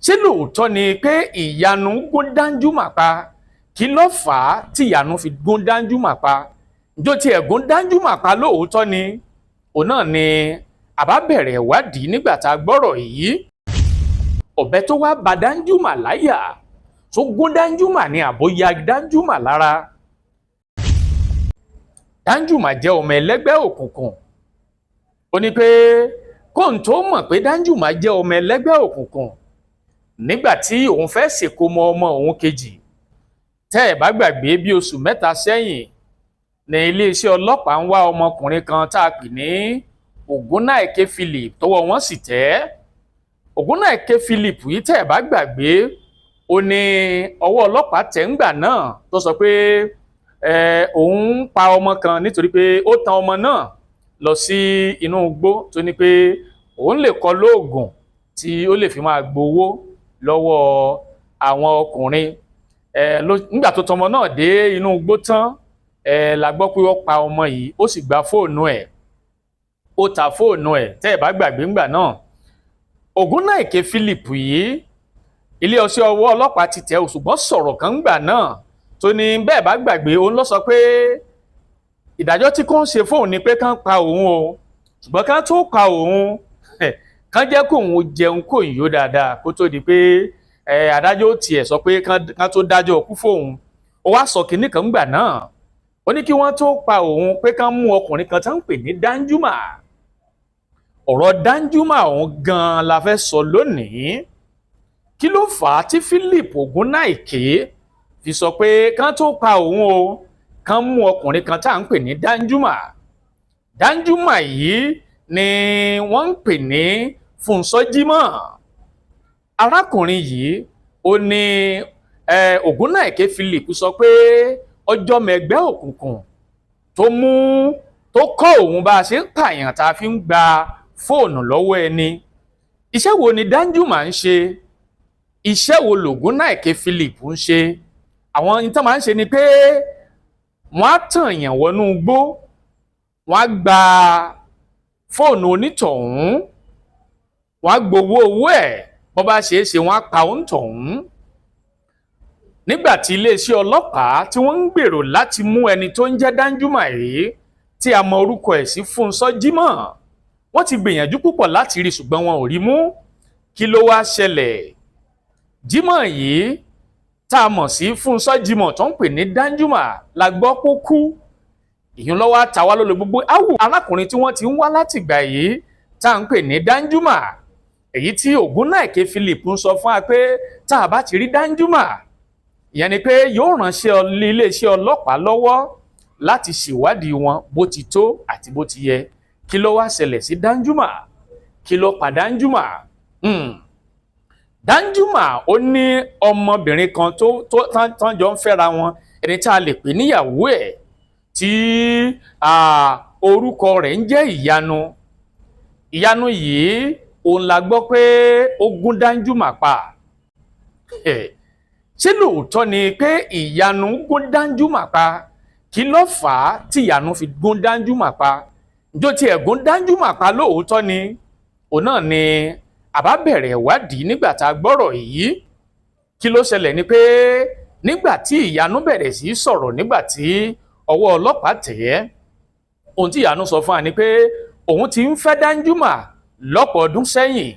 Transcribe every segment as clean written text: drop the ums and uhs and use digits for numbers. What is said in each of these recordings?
ṣé lóòótọ́ ni pé ìyanu gún Danjuma pa? Kí ló fà á tí ìyanu fi gún Danjuma pa? Ǹjọ́ tí ẹ̀gún Danjuma pa lóòótọ́ ni? Òun náà ni àbá bẹ̀rẹ̀ ìwádìí nígbà tá a gbọ́rọ̀ yìí. Ọ̀bẹ tó wá ba Danjuma láyà tó gún Danjuma ní àbó ya Danjuma lára. Danjuma jẹ́ ọmọ ẹlẹ́gbẹ́ òkùnkùn. Ó ní pé kóun tó mọ̀ pé Danjuma jẹ́ ọmọ ẹlẹ́gbẹ́ òkùnkùn nígbà tí òun fẹ́ ṣèkómọ ọmọ òun kejì. Tẹ́ ẹ̀ bá gbàgbé bí oṣù mẹ́ta sẹ́yìn ní iléeṣẹ́ ọlọ́pàá ń wá ọmọkùnrin kan tá a pè ní Ògúnnáìké Philip tọ́wọ́ wọn sì tẹ̀. Ògúnnáìké Philip yìí tẹ́ ẹ̀ bá gbàgbé ó ní ọwọ́ ọlọ́pàá tẹ̀ ńgbà náà tó sọ pé òun pa ọmọ kan nítorí pé ó tan ọmọ náà lọ sí inú igbó tó ní pé òun lè kọ lóògùn tí ó lè fi máa gbowó lọ́wọ́ àwọn ọkùnrin. Nígbà tó tọmọ náà dé inú igbó tán la gbọ́ pé ó pa ọmọ yìí ó sì gba fóònù ẹ̀ ó ta fóònù ẹ̀ tẹ́ ẹ̀ bá gbàgbé ńgbà náà. Ògúnnáìké Philip yìí ilé ọṣẹ́ ọwọ́ ọlọ́pàá ti tẹ̀ ṣùgbọ́n sọ̀rọ̀ kan ńgbà náà tó ní bẹ́ẹ̀ bá gbàgbé òun ló sọ pé ìdájọ́ tí kò ń ṣe fóun ni pé kán pa òun o ṣùgbọ́n kán tó pa òun kán jẹ́ kóun jẹun kó yó dáadáa kó tó di pé adájọ́ ó tiẹ̀ sọ pé kán tó dájọ́ òkú fóun. Ó wá sọ kinní kan ńgbà náà ó ní kí wọ́n tó pa òun pé kán mú ọkùnrin kan tó ń pè ní Danjuma. Ọ̀rọ̀ Danjuma òun gan-an la fẹ́ sọ lónìí. Kí ló fà á tí Philip Ògúnnáìké fi sọ pé kán tó pa òun o kán mú ọkùnrin kan tá à ń pè ní Danjuma? Danjuma yìí ni wọ́n ń pè ní Fúnṣọ́ Jímọ̀. Arákùnrin yìí ó ní Ògúnnáìké Philip sọ pé ọjọ́ mẹ́gbẹ́ òkùnkùn tó kọ́ òun bá a ṣe ń pààyàn tá a fi ń gba fóònù lọ́wọ́ ẹni. Iṣẹ́ wo ni Danjuma ń ṣe? Iṣẹ́ wo l'Ògúnnáìké Philip ń ṣe? Àwọn ìtàn máa ń ṣe ni pé wọ́n á tàn yàn wọnú igbó, wọ́n á gba fóònù onítọ̀hún, wọ́n á gbowó owó ẹ̀, bó bá ṣe é ṣe wọ́n á pa òǹtọ̀hún. Nígbà tí iléeṣẹ́ ọlọ́pàá tí wọ́n ń gbèrò láti mú ẹni tó ń jẹ́ Danjuma yìí tí a mọ orúkọ ẹ̀ sí Fúnṣọ́ Jímọ̀, wọ́n ti gbìyànjú púpọ̀ láti rí ṣùgbọ́n wọn ò rí mú. Kí ló wá ṣẹlẹ̀? Jímọ̀ yìí tá a mọ̀ sí Fúnṣọ́ Jímọ̀ tó ń pè ní Danjuma la gbọ́ pó kú. Ìyún lọ́wọ́ àtàwá ló lo gbogbo áwù arákùnrin tí wọ́n ti ń wá látìgbà yìí tá à ń pè ní Danjuma. Èyí tí Ògúnnáìké Philip ń sọ fún wa pé tá a bá ti rí Danjuma ìyẹn ni pé yóò ránṣẹ́ iléeṣẹ́ ọlọ́pàá lọ́wọ́ láti ṣèwádìí wọn bó ti tó àti bó ti yẹ. Kí ló wá ṣẹlẹ̀ sí Danjuma? Kí ló pa Danjuma? Danjuma ó ní ọmọbìnrin kan tán jọ ń fẹ́ra wọn, ẹni tá a lè pè níyàwó ẹ̀ tí orúkọ rẹ̀ ń jẹ́ Ìyanu. Ìyanu yìí òun la gbọ́ pé ó gún Danjuma pa. Ṣé lóòótọ́ ni pé Ìyanu gún Danjuma pa? Kí ló fà á tí Ìyanu fi gún Danjuma pa? Ǹjọ́ tí ẹ̀gún Danjuma pa lóòótọ́ ni? Òun náà ni àbá bẹ̀rẹ̀ ìwádìí nígbà tá a gbọ́rọ̀ yìí. Kí ló ṣẹlẹ̀ ni pé nígbà tí Ìyanu bẹ̀rẹ̀ sí sọ̀rọ̀ nígbà tí ọwọ́ ọlọ́pàá tẹ̀ ẹ́, ohun tí Ìyanu sọ fún wa ni pé òun ti ń fẹ́ Danjuma lọ́pọ̀ ọdún sẹ́yìn.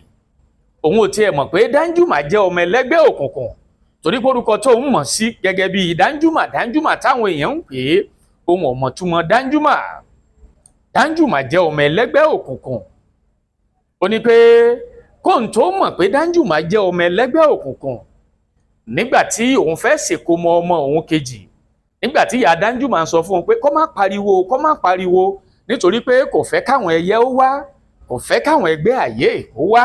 Òun ò tiẹ̀ mọ̀ pé Danjuma jẹ́ ọmọ ẹlẹ́gbẹ́ òkùnkùn torí pé orúkọ tó ń mọ̀ sí gẹ́gẹ́ bí Danjuma táwọn èèyàn ń pè é, òun ò mọ̀ túmọ̀ Danjuma. Danjuma jẹ́ ọmọ ẹlẹ́gbẹ́ òkùnkùn. Ó ní pé kóun tó mọ̀ pé Danjuma jẹ́ ọmọ ẹlẹ́gbẹ́ òkùnkùn nígbà tí òun fẹ́ ṣèkómọ ọmọ òun kejì, nígbà tí ìyá Danjuma sọ fún un pé kó má pariwo nítorí pé kò fẹ́ káwọn ẹyẹ ó wá, kò fẹ́ káwọn ẹgbẹ́ àyè ó wá.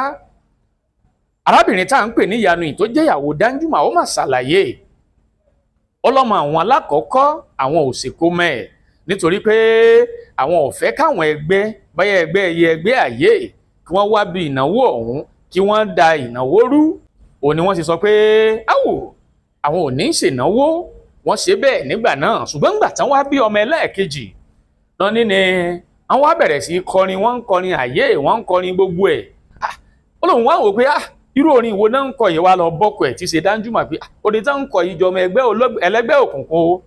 Arábìnrin tá à ń pè ní Ìyanu yìí tó jẹ́ ìyàwó Danjuma ó mà ṣàlàyé ọlọ́mọ àwọn alákọ̀ọ́kọ́ àwọn ò ṣèkómọ ẹ̀ nítorí pé àwọn ò fẹ́ káwọn ẹgbẹ́ báyà ẹgbẹ́ ẹyẹ ẹgbẹ́ àyè kí wọ́n wá bí ìnáwó ọ̀hún kí wọ́n da ìnáwó rú. Òun ni wọ́n ti sọ pé àwọn ò ní ṣènáwó. Wọ́n ṣe bẹ́ẹ̀ nígbà náà ṣùgbọ́n nígbà tán wá bí ọmọ ẹlẹ́ẹ̀kejì náà ní ni àwọn wá bẹ̀rẹ̀ sí kọrin, wọ́n ń kọrin àyè, wọ́n ń kọrin gbogbo ẹ̀. Ó lóun wá wò pé irú orin ìwo náà ń kọ yìí wá lọ bọ́kọ ẹ̀ tí ṣe Danjuma pé orin tá ń kọ yìí jọmọ ẹlẹ́gbẹ́ òkùnkùn o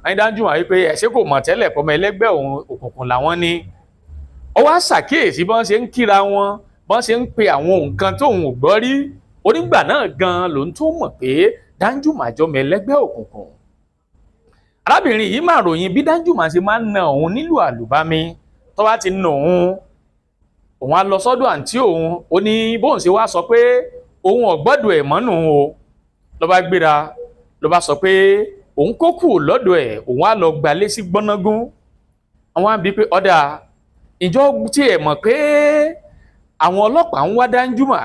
ẹni Danjuma wípé ẹ̀ṣẹ́ kò mọ̀ tẹ́lẹ̀ pọ́mọ ẹlẹ́gbẹ́ òkùnkùn làwọn ni ó wá ṣàkíyèsí bọ́n ṣe ń kíra wọn bọ́n ṣe ń pe àwọn nǹkan tóun ò gbọ́ rí onígbà náà gan lòun tó mọ̀ pé Danjuma jọmọ ẹlẹ́gbẹ́ òkùnkùn arábìnrin yìí máa ròyìn bí Danjuma ṣe máa ń na òun nílùú àlùbami tó bá ti nà òun á lọ sọ́dọ̀ àǹtí òun ó ní bóun ṣe wá sọ pé òun ò gbọ́dọ̀ ẹ̀ mọ́nù o ló bá gbéra ló bá sọ pé òun kó kù lọ́dọ̀ ẹ̀ òun á lọ gbalé sí gbọ́nágún àwọn á bí pé ọ̀dà ìjọ tí ẹ̀ mọ̀ pé àwọn ọlọ́pàá ń wá Danjuma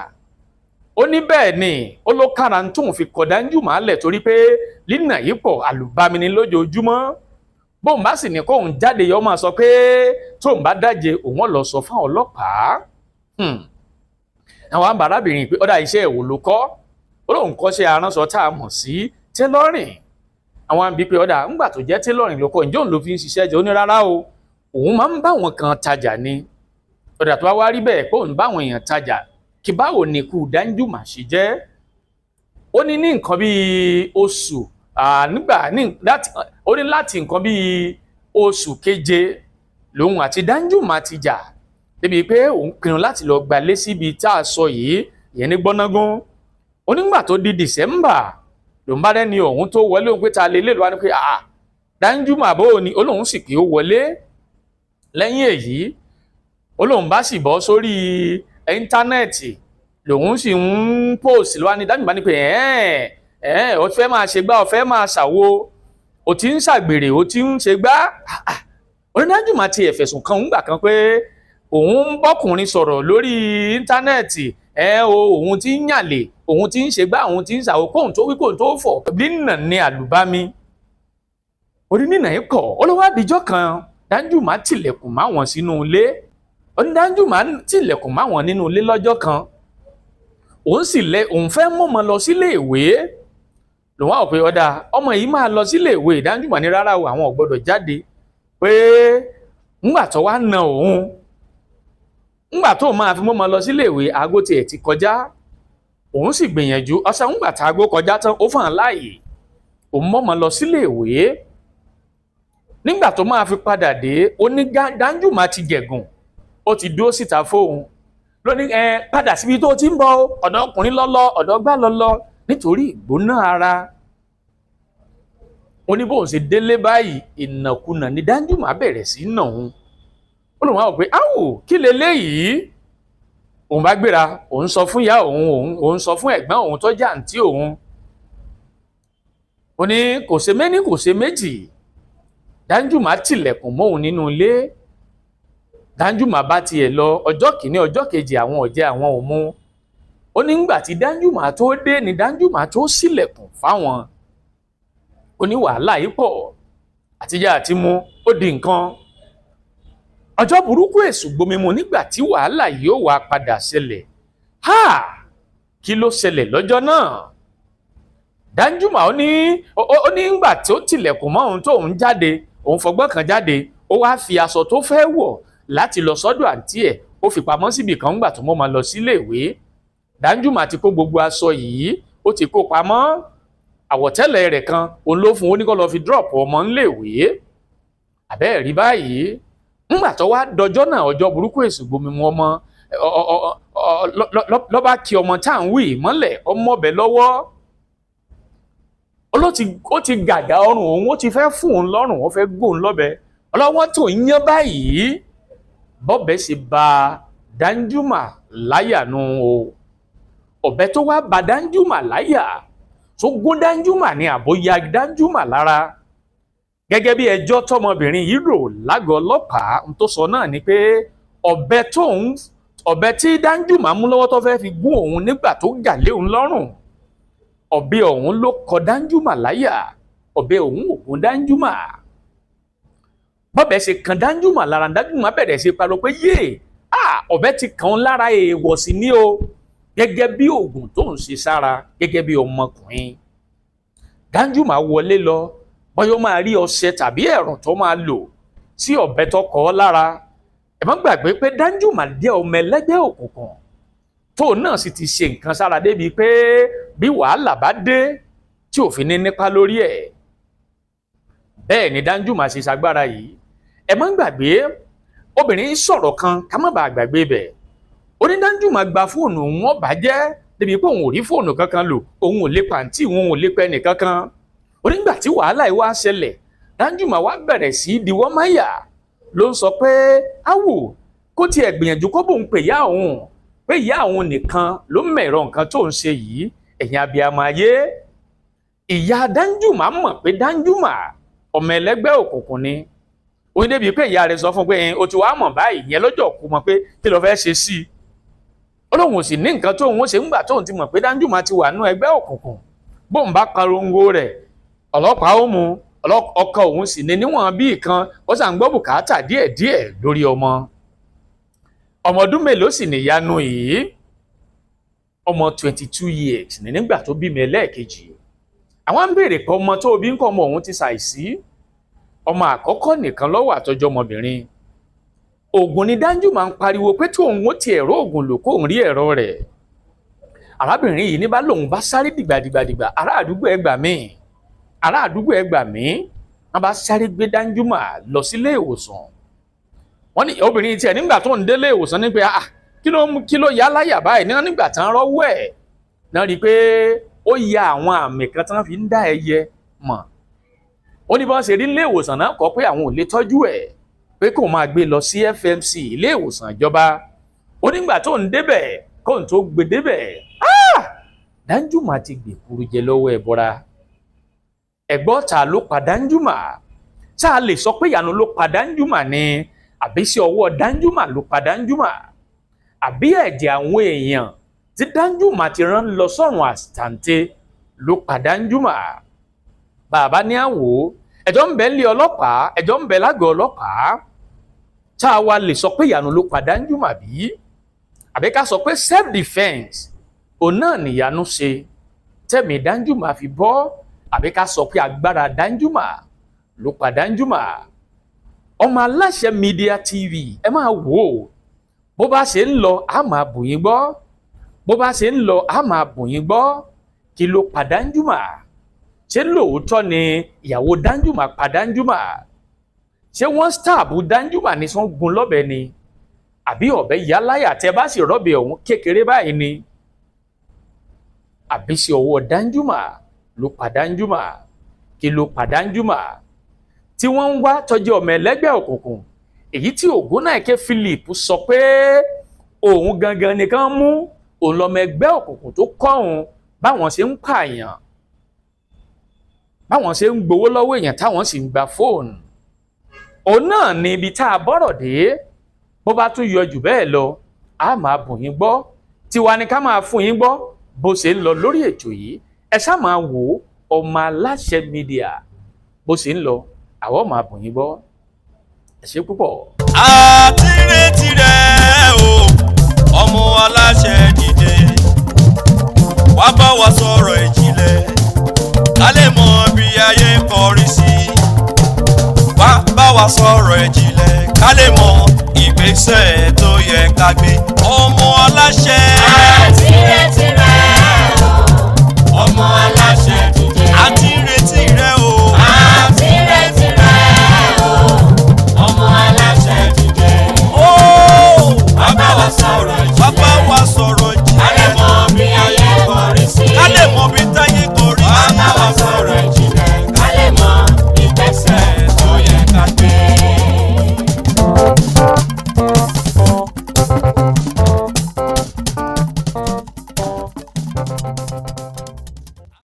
ó ní bẹ́ẹ̀ ni ó ló kára tóun fi kọ Danjuma lẹ̀ torí pé línà yìí pọ̀ àlùbami ni lójoojúmọ́ bóun bá sì ní kóun jáde yọ máa sọ pé tóun bá dáje òun lọ sọ fáwọn ọlọ́pàá àwọn àbárábìnrin pé ọ̀dà iṣẹ́ èwo ló kọ́ ó lóun kọ́ṣẹ́ aránṣọ tá a mọ̀ sí tẹ́lọ́rìn àwọn àbí pé ọ̀dà ńgbà tó jẹ́ tẹ́lọ́rìn ló kọ́ ǹjẹ́ òun ló fi ń ṣiṣẹ́ jẹ́ ó ní rárá o òun máa ń bá àwọn kan tajà ni ọ̀dà tó wá rí bẹ́ẹ̀ pé òun bá àwọn èèyàn tajà kí báwo ni ikú Danjuma ṣe jẹ́ ó ní nǹkan bíi oṣù ó ní láti nǹkan bíi oṣù keje lòun àti Danjuma ti jà débi pé òun pinnu láti lọ gbalé síbi tá a sọ yìí ìyẹn ní gbọ́nágún ó nígbà tó di December lòun bá rẹ́ni òun tó wọlé òun pé ta lè lè lọ́wọ́ ni pé Danjuma bó ni olóhùn sì pé ó wọlé lẹ́yìn èyí olóhùn bá sì bọ́ sórí íńtánẹ́ẹ̀tì lòun sì ń post lọ́wọ́ ni Danjuma ní pé ó fẹ́ máa ṣe gbá ó fẹ́ máa ṣàwo ó ti ń ṣàgbèrè ó ti ń ṣe gbá Danjuma ti ẹ̀fẹ̀sùn kan ńgbà kan pé òun ń bọ́kùnrin sọ̀rọ̀ lórí íńtánẹ́ẹ̀tì òun ti ń yàlè òun ti ń ṣe gbá òun ti ń ṣàwo kóhun tó wí kóhun tó fọ̀ nínà ní àlùbami orí nínà yìí kọ̀ ó lọ́wọ́ àdìjọ́ kan Danjuma tilẹ̀kùn máwọn sínú ilé Danjuma tilẹ̀kùn máwọn nínú ilé lọ́jọ́ kan òun fẹ́ mọ́mọ lọ sílé ìwé lòun á wò pé ọ̀dà ọmọ yìí máa lọ sílé ìwé Danjuma ní rárá o àwọn ò gbọ́dọ̀ jáde pé ńgbà tó wá na òun ńgbà tó máa fi mọ́mọ lọ sílé ìwé aago tiẹ̀ ti kọjá òun sì gbìyànjú ọ̀sán ńgbà tá aago kọjá tán ó fàn án láàyè òun mọ́mọ lọ sílé ìwé nígbà tó máa fi padà dé ó ní Danjuma ti gẹ̀gùn ó ti dúró síta fóun lóní padà síbi tó ti ń bọ̀ ọ̀dọ̀ ọkùnrin lọ́lọ́ ọ̀dọ̀ gbá lọ́lọ́ nítorí ìgbóná ara ó ní bóun ṣe délé báyìí ìnàkúnà ni Danjuma bẹ̀rẹ̀ sí nà òun ó lóun wá wò pé áwò kí leléyìí òun bá gbéra òun sọ fún ìyá òun sọ fún ẹ̀gbọ́n òun tó jẹ́ àǹtí òun ó ní kò ṣe méní kò ṣe méjì Danjuma tilẹ̀kùn mọ́ òun nínú ilé Danjuma bá tiẹ̀ lọ ọjọ́ kìíní ọjọ́ kejì àwọn ọ̀jẹ̀ àwọn ò mú ó ní ńgbà tí Danjuma tó dé ni Danjuma tó ṣílẹ̀kùn fáwọn ó ní wàhálà yìí pọ̀ àtijọ́ àti mu ó di nǹkan ọjọ́ burúkú èṣù gbomimu nígbà tí wàhálà yìí ó wá padà ṣẹlẹ̀ kí ló ṣẹlẹ̀ lọ́jọ́ náà Danjuma ó ní ńgbà tó tilẹ̀kùn mọ́ òun tó òun jáde òun fọgbọ́n kan jáde ó wá fi aṣọ tó fẹ́ wọ̀ láti lọ sọ́dọ̀ àǹtí ẹ̀ ó fi pamọ́ síbì kan ńgbà tó mọ́ máa lọ sílé ìwé Danjuma ti kó gbogbo aṣọ yìí ó ti kó pamọ́ àwọ̀tẹ́lẹ̀ rẹ̀ kan òun ló fún ó ní kó lọ fi drop ọmọ ńlé ìwé àbẹ́ẹ̀ rí báyìí ńgbà tó wá dọjọ́ náà ọjọ́ burúkú èṣù gbomimu ọmọ lọ́ba kí ọmọ tá à ń wí mọ́lẹ̀ ọmọ ọbẹ̀ lọ́wọ́ ó ti gàgà ọrùn òun ó ti fẹ́ fún òun lọ́rùn ó fẹ́ gbóhùn lọ́bẹ ọlọ́wọ́ tó ń yán báyìí bọ́bẹ̀ ṣe ba Danjuma láyà nù o ọ̀bẹ tó wá ba Danjuma láyà tó gún Danjuma ní àbóyá Danjuma lára gẹ́gẹ́ bí ẹjọ́ tọmọbìnrin yìí rò lágọ̀ọ́ ọlọ́pàá tó sọ náà ni pé ọ̀bẹ tí Danjuma mú lọ́wọ́ tó fẹ́ fi gún òun nígbà tó gà lé òun lọ́rùn ọ̀bẹ ọ̀hún ló kọ Danjuma láyà ọ̀bẹ ọ̀hún ò gún Danjuma bọ́bẹ̀ ṣe kan Danjuma lára Danjuma bẹ̀rẹ̀ ṣe pariwo pé yé ọ̀bẹ ti kàn án lára èèwọ̀ sí ní o gẹ́gẹ́ bí oògùn tó ń ṣe sára gẹ́gẹ́ bí ọmọkùnrin Danjuma wọlé lọ bọ́yọ́ máa rí ọṣẹ tàbí ẹ̀rùn tó máa lò sí ọ̀bẹ tó kọ́ ọ lára ẹ má gbàgbé pé Danjuma jẹ́ ọmọ ẹlẹ́gbẹ́ òkùnkùn tóun náà sì ti ṣe nǹkan sára débi pé bí wàhálà bá dé tí ò fi ní nípa lórí ẹ̀. Bẹ́ẹ̀ ni Danjuma ṣe ṣagbára yìí. Ẹ má gbàgbé obìnrin sọ̀rọ̀ kan ká má bàa gbàgbé bẹ̀. Ó ní Danjuma gba fóònù òun ó bàjẹ́ débi pé òun ò rí fóònù kankan lò, òun ò lè pàǹtí, òun ò lè pẹ́ nìkankan. Ó nígbà tí wàhálà yìí wá ṣẹlẹ̀, Danjuma wá bẹ̀rẹ̀ sí í diwọ́ máyà ló ń sọ pé áwò kó tiẹ̀ gbìyànjú kó bóun pè ìyá òun, pé ìyá òun nìkan ló mẹ̀rọ nǹkan tó ń ṣe yìí, ẹ̀yin abiyamọ ayé. Ìyá Danjuma mọ̀ pé Danjuma ọmọ ẹlẹ́gbẹ́ òkùnkùn ni. Ó ní débi pé ìyá rẹ̀ sọ fún pé o ti wá mọ̀ báyìí yẹn lọ́jọ́ kú mọ̀ pé kí ló fẹ́ ṣe sí i. Ó lóun ò sì ní nǹkan tóun ó ṣe ńgbà tóun ti mọ̀ pé Danjuma ti wà nú ẹgbẹ́ òkùnkùn. Bóun bá parongo rẹ̀ ọlọ́pàá ó mú, ọkọ òun sì ní níwọ̀n bí kan ó sàn gbọ́ bùkátà díẹ̀díẹ̀ lórí ọmọ. Ọmọ ọdún mélòó sì níyanu yìí? Ọmọ 22 years ní nígbà tó bímọ ẹlẹ́ẹ̀kejì. Àwọn ń béèrè pé ọmọ tó bí ń kọ́ ọmọ òun ti ṣàìsí. Ọmọ àkọ́kọ́ nìkan ló wà tọ́jọ́ ọmọbìnrin. Ògùn ni Danjuma ń pariwo pé tí òun ó ti ẹ̀rọ ògùn lò kó òun rí ẹ̀rọ rẹ̀. Arábìnrin yìí ní bá lòun bá sáré dìgbàdìgbàdìgbà, ará àdúgbò ẹ gbà mí, ará àdúgbò ẹ gbà mí. Wọ́n bá sáré gbé Danjuma lọ sílé ìwòsàn. Wọ́n ní obìnrin tiẹ̀ nígbà tó ń délé ìwòsàn ní pé kí ló yá láyà báyìí ní nígbà tán rọ́wọ́ ẹ̀ náà rí i pé ó ya àwọn àmì kan tán fi ń dá ẹyẹ mọ̀. Ó ní bọ́n ṣe rí ilé ìwòsàn náà kọ́ pé àwọn ò lè tọ́jú ẹ̀, pé kó máa gbé lọ sí FMC ilé ìwòsàn ìjọba. Ó nígbà tó ń débẹ̀ kó ń tó gbé débẹ̀ Danjuma ti gbèkúrú jẹ lọ́wọ́ ẹ̀ bọ́ra. Ẹ̀gbọ́n ta ló pa Danjuma? Tá a lè sọ pé ìyanu ló pa Danjuma ni àbí sí ọwọ́ Danjuma ló pa Danjuma? Àbí ẹ̀jẹ̀ àwọn èèyàn tí Danjuma ti rán lọ sọ́run àsìtàǹtẹ̀ ló pa Danjuma? Bàbá ní àwò ẹjọ́ ń bẹ nílé ọlọ́pàá, ẹjọ́ ń bẹ lágọ̀ọ́ ọlọ́pàá. Tá a wá lè sọ pé ìyanu ló pa Danjuma bí? Àbí ká sọ pé self defence òun náà nìyanu ṣe tẹ̀mí Danjuma fi bọ́? Àbí ká sọ pé agbára Danjuma ló pa Danjuma? Ọmọ Aláṣẹ Media TV ẹ máa wò ó, bó bá ṣe ń lọ á máa bù yín gbọ́, bó bá ṣe ń lọ á máa bù yín gbọ́. Kí ló pa Danjuma? Ṣé lóòótọ́ ni ìyàwó Danjuma pa Danjuma? Ṣé wọ́n stáàbù Danjuma ní sọ́n gun lọ́bẹ ni? Àbí ọ̀bẹ yáláyà tẹ bá sì rọ́bẹ ọ̀hún kékeré báyìí ni? Àbí sí ọwọ́ Danjuma ló pa Danjuma? Kí ló pa Danjuma? Tí wọ́n ń wá tọ́jú ọmọ ẹlẹ́gbẹ́ òkùnkùn, èyí tí Ògúnnáìké Philip sọ pé òun gangan nìkan mú, òun lọmọ ẹgbẹ́ òkùnkùn tó kọ́ òun báwọn ṣe ń pààyàn, báwọn ṣe ń gbowó lọ́wọ́ èèyàn táwọn sì ń gba fóònù. Òun náà ni ibi tá a bọ́rọ̀ dé. Bó bá tún yọ jù bẹ́ẹ̀ lọ a máa bù yín gbọ́, tiwa ni ká máa fún yín gbọ́ bó ṣe ń lọ lórí ètò yìí. Ẹ ṣá máa wò Ọmọ Aláṣẹ Media bó ṣe ń lọ, àwọn máa bù yín gbọ́. Ẹ ṣé púpọ̀. Àtìrẹ́tìrẹ́ o, Ọmọ Aláṣẹ dìde, wá bá wa sọ̀rọ̀ ìjìnlẹ̀, ká lè mọ bí ayé ń kọrí sí. Wá bá wa sọ̀rọ̀ ìjìnlẹ̀, ká lè mọ ìgbésẹ̀ tó yẹ ká gbé. Ọmọ Aláṣẹ. Àtìrẹ́tìrẹ́.